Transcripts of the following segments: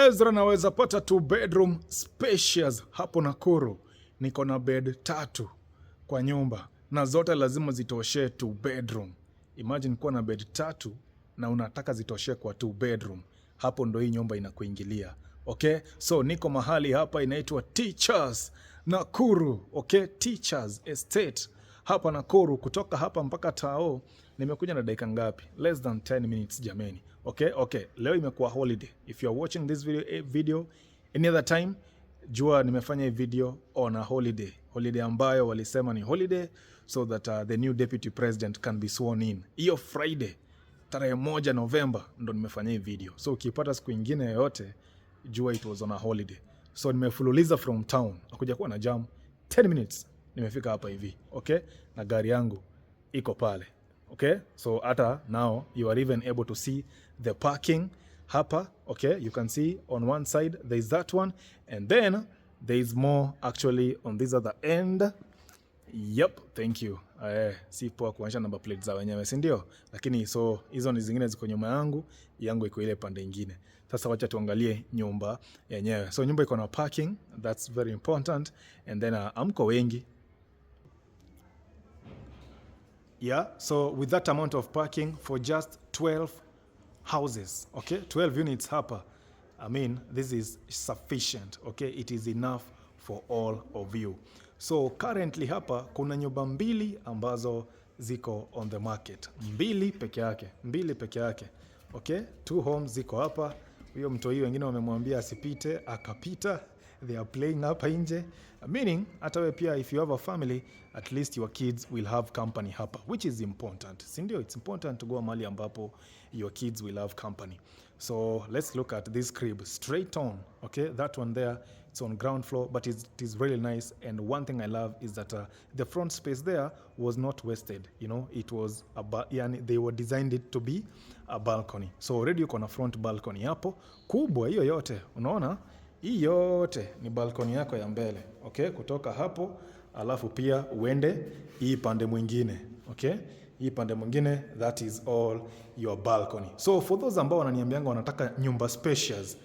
Ezra naweza pata 2 bedroom spacious hapo Nakuru. Niko na bed 3 kwa nyumba na zote lazima zitoshe 2 bedroom. Imagine kuwa na bed 3 na unataka zitoshe kwa 2 bedroom. Hapo ndo hii nyumba inakuingilia. Okay? So niko mahali hapa inaitwa Kshs Nakuru. Okay? Kshs Estate hapa Nakuru. Kutoka hapa mpaka Tao nimekuja na dakika ngapi? Less than 10 minutes jameni. Okay. Leo imekuwa holiday. If you are watching this video any other time, jua nimefanya hii video on a holiday. Holiday ambayo walisema ni holiday so that the new deputy president can be sworn in. Hiyo Friday, tarehe 1 November ndo nimefanya hii video. So ukipata siku nyingine yoyote, jua it was on a holiday. So nimefululiza from town. Hakuja kuwa na jam. 10 minutes nimefika hapa hivi. Okay? Na gari yangu iko pale. Okay, so ata now you are even able to see the parking hapa. Okay, you can see on one side there is that one, and then there is more actually on this other end. Yep, thank you. Si poa kuonyesha number plate za wenyewe, si ndio? Lakini so hizo ni zingine ziko nyuma yangu iko ile pande nyingine. Sasa wacha tuangalie nyumba yenyewe. So nyumba iko na parking, that's very important, and then amko wengi. Yeah, so with that amount of parking for just 12 houses, okay, 12 units hapa, I mean, this is sufficient, okay, it is enough for all of you. So currently hapa kuna nyumba 2 ambazo ziko on the market, 2 peke yake, okay, 2 homes ziko hapa. Huyo mtoi wengine wamemwambia asipite, akapita. They are playing hapa nje, meaning hata wewe pia if you have a family, at least your kids will have company hapa, which is important. Sindio, it's important to go mahali ambapo your kids will have company. So let's look at this crib straight on. Okay, that one there, it's on ground floor, but it is really nice. And one thing I love is that the front space there was not wasted. You know, it was they were designed it to be a balcony. So already uko na front balcony hapo kubwa, hiyo yote unaona. Hii yote ni balkoni yako ya mbele. Okay, kutoka hapo alafu pia uende hii pande mwingine. Okay, hii pande mwingine, that is all your balcony. So for those ambao wananiambianga wanataka nyumba spacious,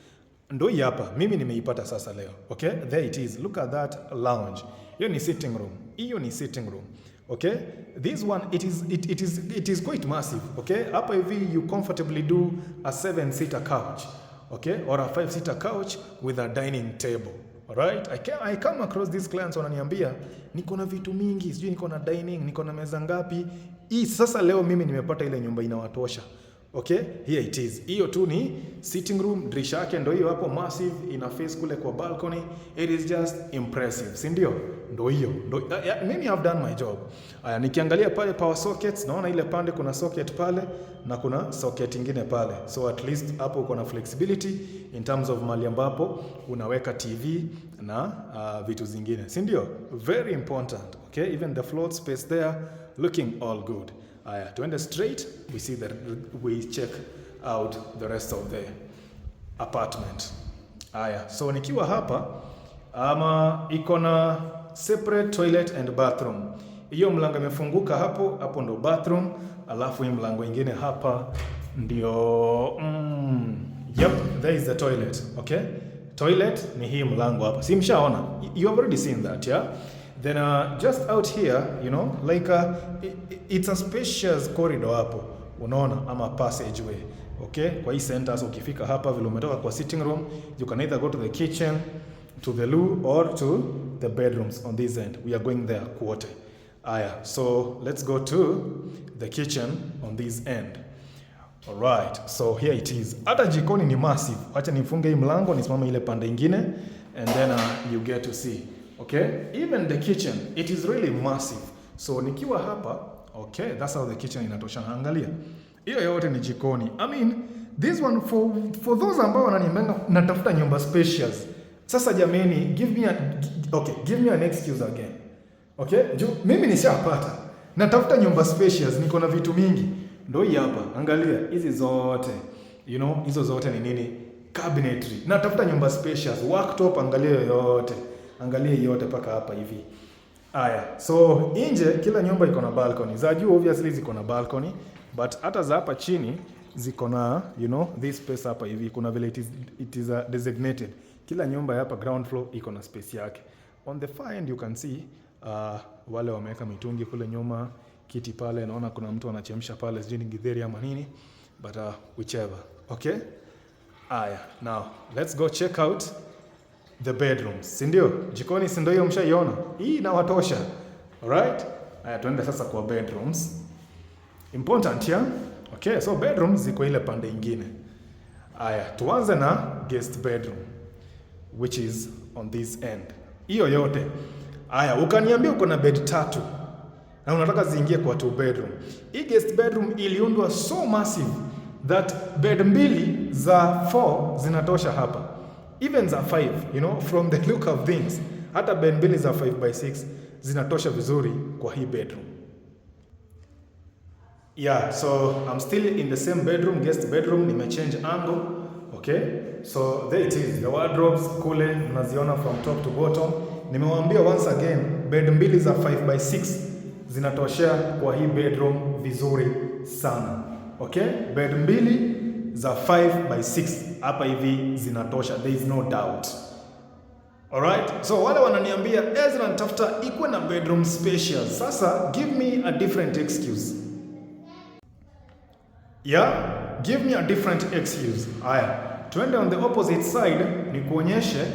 ndo hii hapa mimi nimeipata sasa leo. Okay, there it is. Look at that lounge. Hiyo ni sitting room. Okay, this one it is quite massive. Okay, hapa hivi you comfortably do a 7-seater couch. Okay, or a 5-seater couch with a dining table. Alright, I come across these clients wananiambia niko na vitu mingi, sijui niko na dining, niko na meza ngapi. Hii sasa leo mimi nimepata ile nyumba inawatosha. Okay, here it is. Hiyo tu ni sitting room, dirisha yake ndio hiyo hapo massive, ina face kule kwa balcony. It is just impressive, si ndio? Ndio hiyo. Mimi have done my job. Nikiangalia pale power sockets, naona ile pande kuna socket pale na kuna socket nyingine pale. So at least hapo uko na flexibility in terms of mali ambapo unaweka TV na vitu zingine, si ndio? Very important. Okay, even the floor space there looking all good. Tuende straight, we check out the rest of the apartment. So nikiwa hapa iko na separate toilet and bathroom. Hiyo mlango imefunguka hapo ndo bathroom, alafu hii mlango ingine hapa ndio yep, there is the toilet. Okay, toilet ni hii mlango hapa. Si mshaona? You have already seen that, yeah? Then just out here, you know, like it's a spacious corridor hapo, unaona, ama passageway. Okay, kwa hii center, so ukifika hapa vile umetoka kwa sitting room, you can either go to the kitchen, to the loo, or to the bedrooms on this end. We are going there quarter. So let's go to the kitchen on this end. Alright, so here it is. Hata jikoni ni massive. Acha nifunge hii mlango nisimame ile pande nyingine, and then you get to see. Okay, even the kitchen, it is really massive. So nikiwa hapa, okay, that's how the kitchen inatosha. Angalia, hiyo yote ni jikoni. I mean, this one for those ambao wananiambia natafuta nyumba spacious. Sasa jameni, give me an excuse again. Okay, mimi nishapata. Natafuta nyumba spacious, niko na vitu mingi. Ndio hii hapa. Angalia, hizi zote. You know, hizo zote ni nini? Cabinetry. Natafuta nyumba spacious, worktop, angalia yote. Angalia yote paka hapa hivi. So nje kila nyumba iko na balcony. Za juu obviously ziko na balcony, but hata za hapa chini ziko na this space hapa hivi, kuna vile it is designated. Kila nyumba hapa ground floor iko na space yake. On the far end you can see wale wameweka mitungi kule nyuma, kiti pale, naona kuna mtu anachemsha pale, sijui ni githeri ama nini, but whichever. Okay, aya, now let's go check out the bedrooms. Si ndio? Jikoni si ndio hiyo mshaiona? Hii inawatosha. Alright? Aya, tuende sasa kwa bedrooms. Important, yeah? Okay, so bedrooms ziko ile pande ingine. Aya, tuanze na guest bedroom, which is on this end. Hiyo yote. Aya, ukaniambia uko na bed 3 na unataka ziingie kwa 2 bedroom. Hii guest bedroom iliundwa so massive that bed 2 za 4 zinatosha hapa. Even za 5, from the look of things. Hata bed 2 za 5x6 zinatosha vizuri kwa hii bedroom. Yeah, so I'm still in the same bedroom, guest bedroom, nimechange angle. Okay, so there it is, the wardrobes kule unaziona from top to bottom. Nimewaambia once again, bed 2 za 5x6 zinatoshea kwa hii bedroom vizuri sana. Okay, bed 2 za 5x6 hapa hivi zinatosha, there is no doubt. Alright, so wale wananiambia Ezra nitafuta ikuwe na bedroom spacious. Sasa give me a different excuse. Yeah, give me a different excuse. Aya, tuende on the opposite side ni kuonyeshe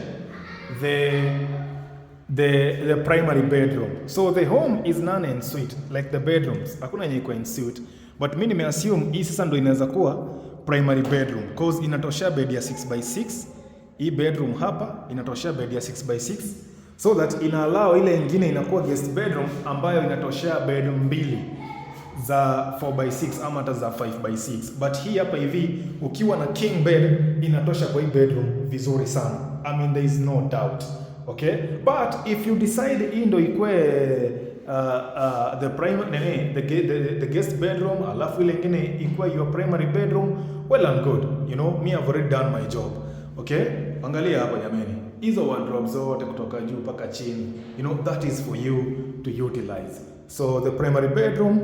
the primary bedroom. So the home is non-en-suite like the bedrooms. Hakuna yenye iko en-suite. But mimi nimeassume hii sasa ndio inaweza kuwa primary bedroom cause inatoshea bed ya 6x6. Hii bedroom hapa inatoshea bed ya 6x6 so that ina allow ile nyingine inakuwa guest bedroom ambayo inatoshea bed 2 za 4x6 ama hata za 5x6. But hii hapa hivi ukiwa na king bed inatosha kwa hii bedroom vizuri sana. I mean there is no doubt. Okay? But if you decide hii ndio ikue the guest bedroom alafu ile nyingine ikue your primary bedroom, well and good. Me I've already done my job. Okay? Angalia hapa jamani. Hizo wardrobes zote kutoka juu mpaka chini. That is for you to utilize. So the primary bedroom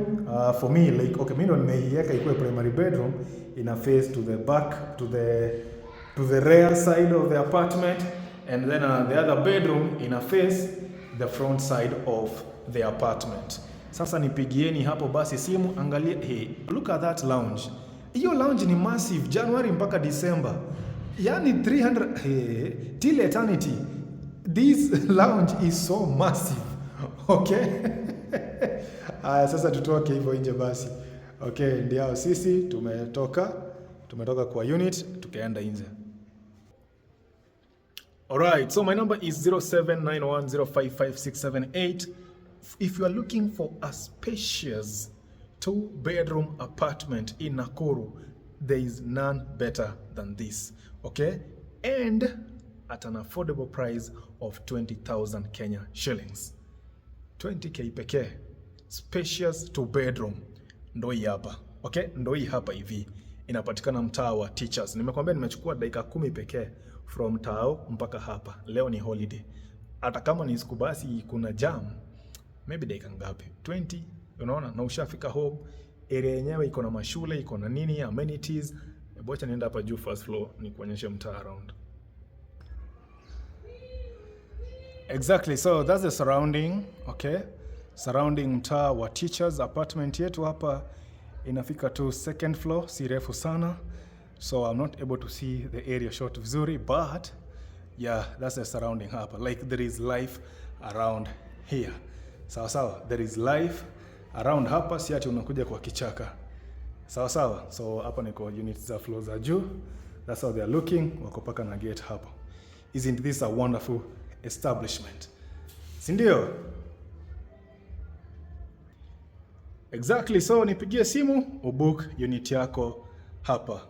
for me like okay, mimi ndo nimeiweka ikuwe primary bedroom ina face to the back to the rear side of the apartment, and then the other bedroom ina face the front side of the apartment. Sasa nipigieni hapo basi simu, angalia, hey, look at that lounge. Hiyo lounge ni massive, January mpaka December. Yani 300 hey, till eternity. This lounge is so massive. Okay? Aya, sasa tutoke hivyo nje basi. Okay, ndio sisi tumetoka kwa unit tukaenda nje. Alright, so my number is 0791055678. If you are looking for a spacious 2-bedroom apartment in Nakuru, there is none better than this. Okay? And at an affordable price of 20,000 Kenya shillings. 20k pekee. Spacious 2-bedroom. Ndo hii hapa. Okay? Ndo hii hapa hivi. Inapatikana mtaa wa Teachers. Nimekwambia nimechukua dakika 10 pekee from Tao mpaka hapa. Leo ni holiday. Hata kama ni siku basi kuna jam, maybe dakika ngapi? 20, unaona? Na ushafika home. Area yenyewe iko na mashule, iko na nini, amenities. Bocha nienda hapa juu first floor ni kuonyesha mtaa around. Exactly, so that's the surrounding, okay? Surrounding mtaa wa Teachers. Apartment yetu hapa inafika to 2nd floor, si refu sana. So I'm not able to see the area shot vizuri, but yeah, that's the surrounding hapa. Like there is life around here. Sawa, there is life around hapa, si ati unakuja kwa kichaka. Sawa. So hapa ni kwa units za floor za juu. That's how they are looking. Wako paka na gate hapo. Isn't this a wonderful establishment? Sindio? Exactly, so nipigie simu ubook unit yako hapa.